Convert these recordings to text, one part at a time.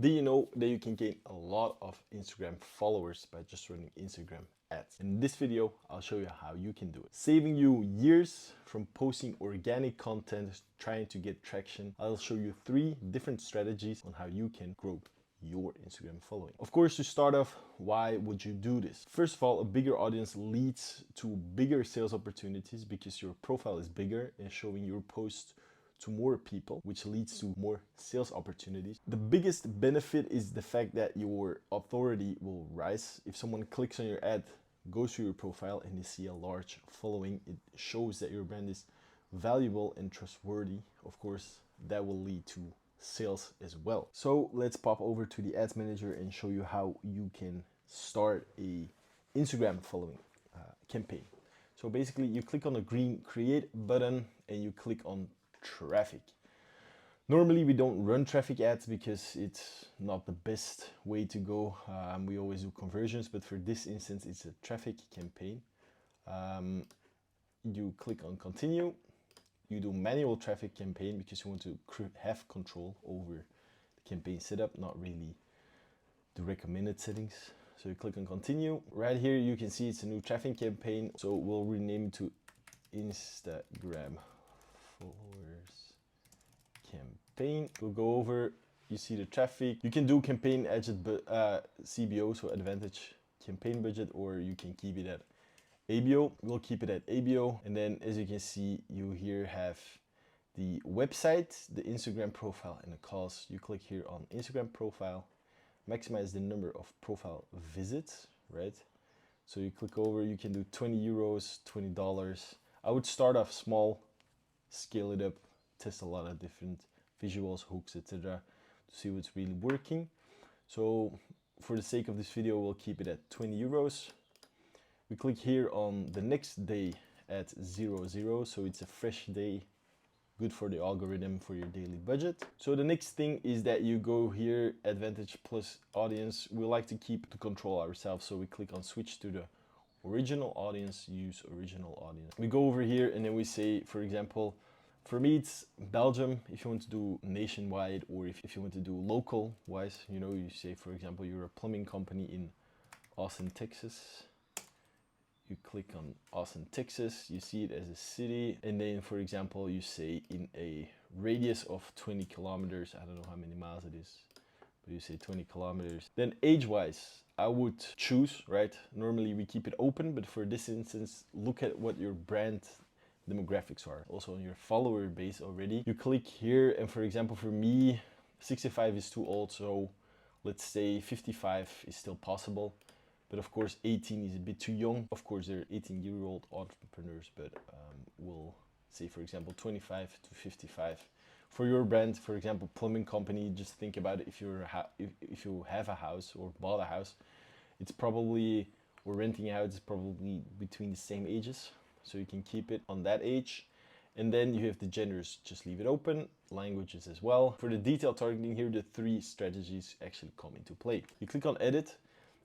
Did you know that you can gain a lot of Instagram followers by just running Instagram ads? In this video, I'll show you how you can do it. Saving you years from posting organic content, trying to get traction. I'll show you 3 different strategies on how you can grow your Instagram following. Of course, to start off, why would you do this? First of all, a bigger audience leads to bigger sales opportunities because your profile is bigger and showing your posts to more people, which leads to more sales opportunities. The biggest benefit is the fact that your authority will rise. If someone clicks on your ad, goes to your profile and they see a large following, it shows that your brand is valuable and trustworthy. Of course, that will lead to sales as well. So let's pop over to the ads manager and show you how you can start a Instagram following campaign. So basically you click on the green create button and you click on traffic. Normally we don't run traffic ads because it's not the best way to go. We always do conversions, but for this instance it's a traffic campaign. You click on continue. You do manual traffic campaign because you want to have control over the campaign setup, not really the recommended settings. So you click on continue. Right here you can see it's a new traffic campaign, so we'll rename it to Instagram followers campaign. We'll go over, you see the traffic. You can do campaign budget CBO, so advantage campaign budget, or you can keep it at ABO. We'll keep it at ABO. And then as you can see, you here have the website, the Instagram profile, and the costs. You click here on Instagram profile, maximize the number of profile visits, right? So you click over, you can do 20 euros, $20. I would start off small, scale it up, test a lot of different visuals, hooks, etc. to see what's really working. So for the sake of this video, we'll keep it at 20 euros. We click here on the next day at 00, so it's a fresh day, good for the algorithm for your daily budget. So the next thing is that you go here, advantage plus audience. We like to keep the control ourselves, so we click on switch to the original audience, use original audience. We go over here and then we say, for example, for me it's Belgium. If you want to do nationwide, or if you want to do local wise, you know, you say, for example, you're a plumbing company in Austin, Texas. You click on Austin, Texas, you see it as a city, and then for example you say in a radius of 20 kilometers, I don't know how many miles it is, but you say 20 kilometers. Then age wise, I would choose, right? Normally we keep it open, but for this instance, look at what your brand demographics are, also on your follower base already. You click here, and for example for me 65 is too old, so let's say 55 is still possible. But of course 18 is a bit too young. Of course there are 18-year-old entrepreneurs, but we'll say for example 25 to 55. For your brand, for example plumbing company, just think about it. If you have a house or bought a house, it's probably, or renting out, it's probably between the same ages. So you can keep it on that age. And then you have the genders, just leave it open, languages as well. For the detail targeting here, the 3 strategies actually come into play. You click on edit.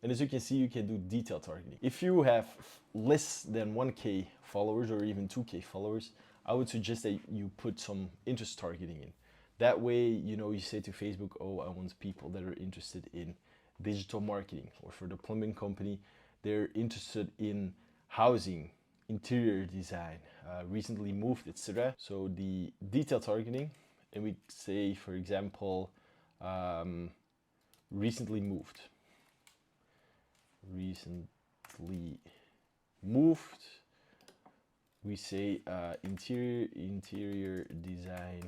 And as you can see, you can do detail targeting. If you have less than 1K followers or even 2K followers, I would suggest that you put some interest targeting in. That way, you know, you say to Facebook, oh, I want people that are interested in digital marketing. Or for the plumbing company, they're interested in housing, interior design, recently moved, etc. So the detail targeting, and we say, for example, recently moved. We say interior design,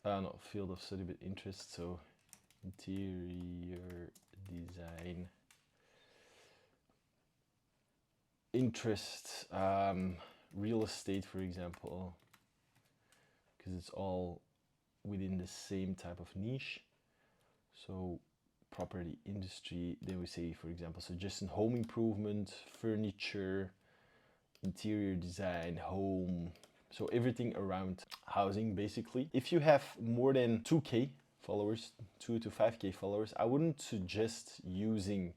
no, field of study but interest, so interior design interest, real estate for example, because it's all within the same type of niche. So property industry, then we say, for example, suggesting home improvement, furniture, interior design, home, so everything around housing basically. If you have more than 2K followers, 2 to 5K followers, I wouldn't suggest using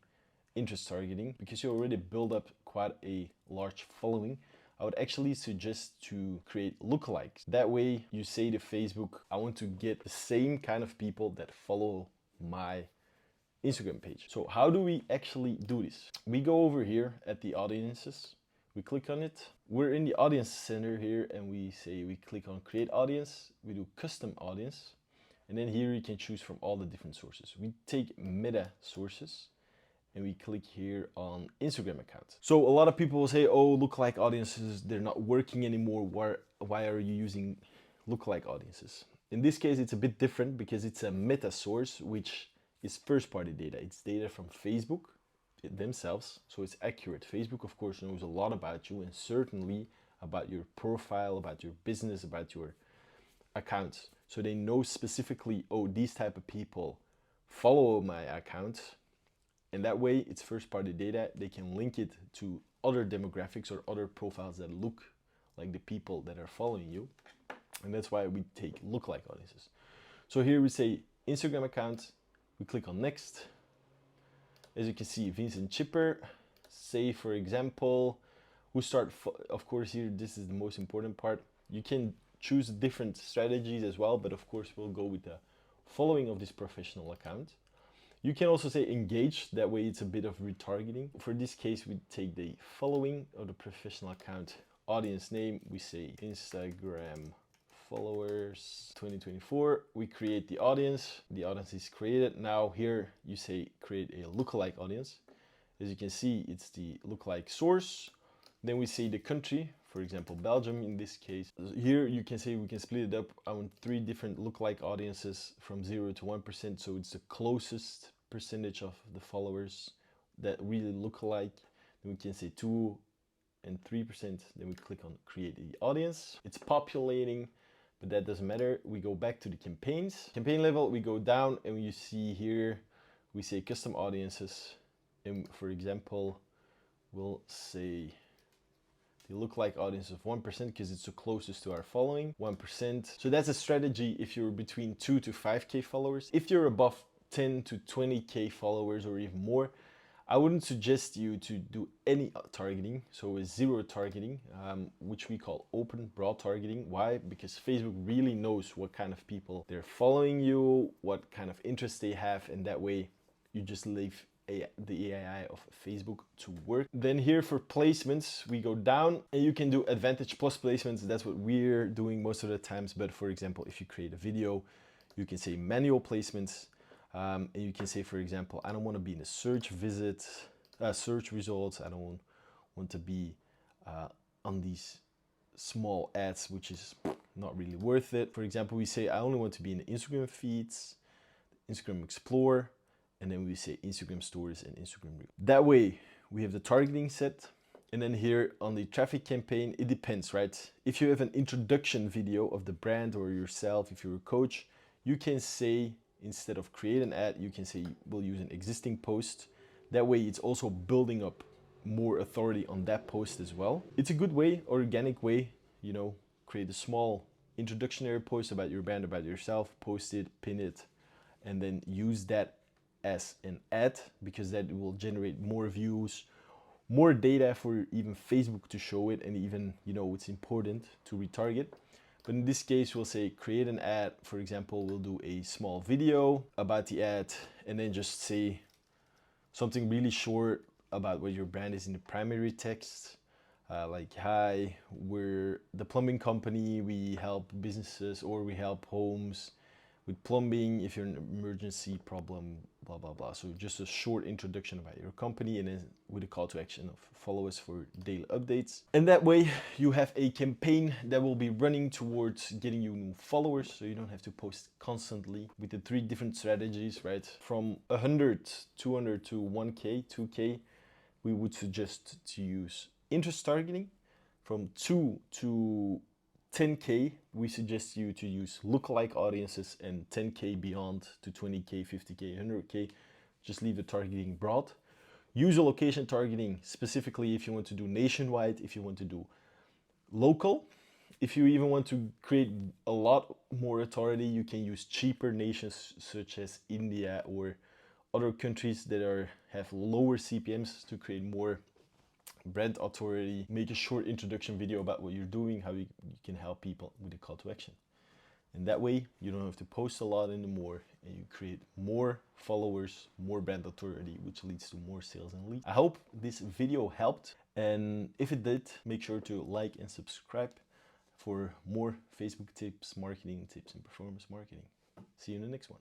interest targeting because you already build up quite a large following. I would actually suggest to create lookalikes. That way you say to Facebook, I want to get the same kind of people that follow my Instagram page. So how do we actually do this? We go over here at the audiences, we click on it. We're in the audience center here and we click on create audience, we do custom audience. And then here you can choose from all the different sources. We take meta sources and we click here on Instagram accounts. So a lot of people will say, oh, lookalike audiences, they're not working anymore. Why are you using lookalike audiences? In this case, it's a bit different because it's a meta source, which is first-party data. It's data from Facebook themselves, so it's accurate. Facebook, of course, knows a lot about you and certainly about your profile, about your business, about your accounts. So they know specifically, oh, these type of people follow my account. And that way, it's first-party data. They can link it to other demographics or other profiles that look like the people that are following you. And that's why we take lookalike audiences. So here we say Instagram account. We click on next. As you can see, Vincent Chipper. Say, for example, of course, here, this is the most important part. You can choose different strategies as well, but of course, we'll go with the following of this professional account. You can also say engage, that way it's a bit of retargeting. For this case, we take the following of the professional account, audience name, we say Instagram followers 2024. We create the audience is created. Now here you say create a lookalike audience. As you can see, it's the lookalike source. Then we say the country, for example, Belgium in this case. Here you can say we can split it up on 3 different lookalike audiences from 0 to 1%. So it's the closest percentage of the followers that really look alike. Then we can say 2 and 3%. Then we click on create the audience. It's populating, but that doesn't matter. We go back to the campaigns. Campaign level, we go down and you see here, we say custom audiences. And for example, we'll say the lookalike audience of 1% because it's the closest to our following, 1%. So that's a strategy if you're between 2 to 5K followers. If you're above 10 to 20K followers or even more, I wouldn't suggest you to do any targeting. So it's zero targeting, which we call open broad targeting. Why? Because Facebook really knows what kind of people they're following you, what kind of interests they have, and that way you just leave the AI of Facebook to work. Then here for placements, we go down and you can do Advantage Plus placements. That's what we're doing most of the times. But for example, if you create a video, you can say manual placements. And you can say, for example, I don't want to be in a search results. I don't want to be on these small ads, which is not really worth it. For example, we say, I only want to be in the Instagram feeds, Instagram Explore, and then we say Instagram stories and Instagram Reel. That way we have the targeting set. And then here on the traffic campaign, it depends, right? If you have an introduction video of the brand or yourself, if you're a coach, you can say, instead of create an ad, you can say we'll use an existing post. That way it's also building up more authority on that post as well. It's a good way, organic way, you know, create a small introductory post about your brand, about yourself, post it, pin it, and then use that as an ad, because that will generate more views, more data for even Facebook to show it, and even, you know, it's important to retarget. But in this case, we'll say create an ad. For example, we'll do a small video about the ad and then just say something really short about what your brand is in the primary text. Like, hi, we're the plumbing company. We help businesses or we help homes with plumbing if you're in an emergency problem, blah, blah, blah. So just a short introduction about your company and then with a call to action of follow us for daily updates. And that way you have a campaign that will be running towards getting you new followers. So you don't have to post constantly with the 3 different strategies, right? From 100, 200 to 1K, 2K, we would suggest to use interest targeting. From 2 to 10K, we suggest you to use lookalike audiences, and 10K beyond to 20K, 50K, 100K, just leave the targeting broad. Use a location targeting specifically if you want to do nationwide, if you want to do local. If you even want to create a lot more authority, you can use cheaper nations such as India or other countries that have lower CPMs to create more brand authority, make a short introduction video about what you're doing, how you can help people with a call to action. And that way, you don't have to post a lot anymore, and you create more followers, more brand authority, which leads to more sales and leads. I hope this video helped, and if it did, make sure to like and subscribe for more Facebook tips, marketing tips, and performance marketing. See you in the next one.